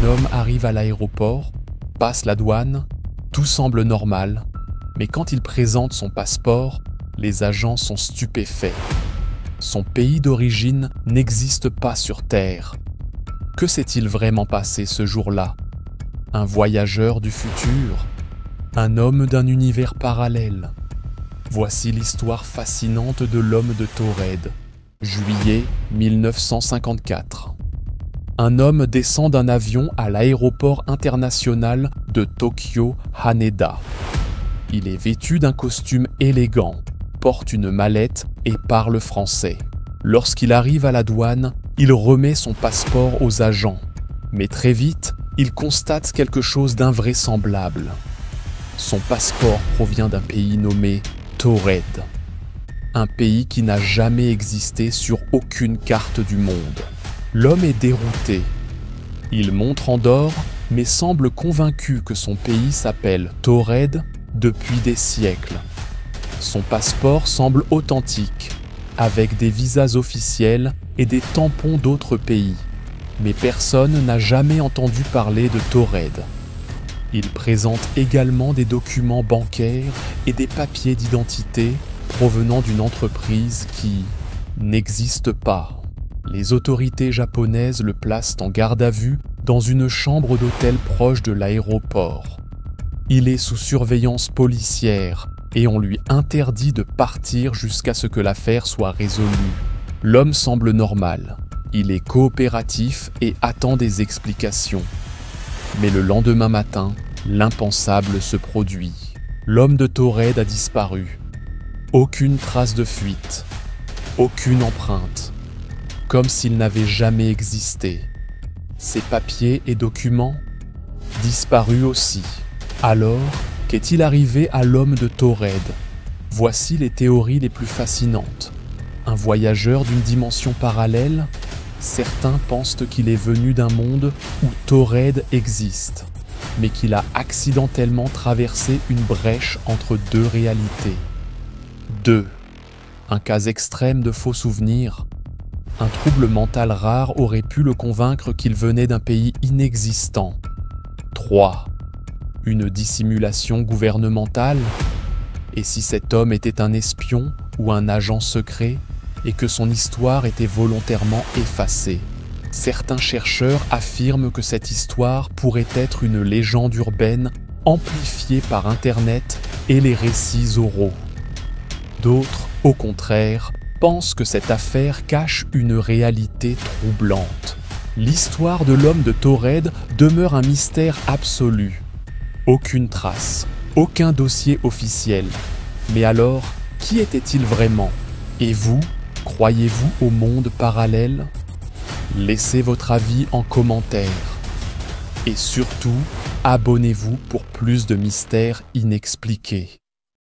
homme arrive à l'aéroport, passe la douane, tout semble normal, mais quand il présente son passeport, les agents sont stupéfaits. Son pays d'origine n'existe pas sur Terre. Que s'est-il vraiment passé ce jour-là? Un voyageur du futur? Un homme d'un univers parallèle? Voici l'histoire fascinante de l'homme de Taured. Juillet 1954. Un homme descend d'un avion à l'aéroport international de Tokyo Haneda. Il est vêtu d'un costume élégant, porte une mallette et parle français. Lorsqu'il arrive à la douane, il remet son passeport aux agents. Mais très vite, il constate quelque chose d'invraisemblable. Son passeport provient d'un pays nommé Taured. Un pays qui n'a jamais existé sur aucune carte du monde. L'homme est dérouté. Il montre Andorre, mais semble convaincu que son pays s'appelle Taured depuis des siècles. Son passeport semble authentique, avec des visas officiels et des tampons d'autres pays. Mais personne n'a jamais entendu parler de Taured. Il présente également des documents bancaires et des papiers d'identité provenant d'une entreprise qui n'existe pas. Les autorités japonaises le placent en garde à vue dans une chambre d'hôtel proche de l'aéroport. Il est sous surveillance policière et on lui interdit de partir jusqu'à ce que l'affaire soit résolue. L'homme semble normal. Il est coopératif et attend des explications. Mais le lendemain matin, l'impensable se produit. L'homme de Taured a disparu. Aucune trace de fuite, aucune empreinte, comme s'il n'avait jamais existé. Ses papiers et documents disparus aussi. Alors, qu'est-il arrivé à l'homme de Taured? Voici les théories les plus fascinantes. Un voyageur d'une dimension parallèle? Certains pensent qu'il est venu d'un monde où Taured existe, mais qu'il a accidentellement traversé une brèche entre deux réalités. 2. Un cas extrême de faux souvenirs. Un trouble mental rare aurait pu le convaincre qu'il venait d'un pays inexistant. 3. Une dissimulation gouvernementale? Et si cet homme était un espion ou un agent secret et que son histoire était volontairement effacée? Certains chercheurs affirment que cette histoire pourrait être une légende urbaine amplifiée par Internet et les récits oraux. D'autres, au contraire, pensent que cette affaire cache une réalité troublante. L'histoire de l'homme de Taured demeure un mystère absolu. Aucune trace, aucun dossier officiel. Mais alors, qui était-il vraiment? Et vous, croyez-vous au monde parallèle? Laissez votre avis en commentaire. Et surtout, abonnez-vous pour plus de mystères inexpliqués.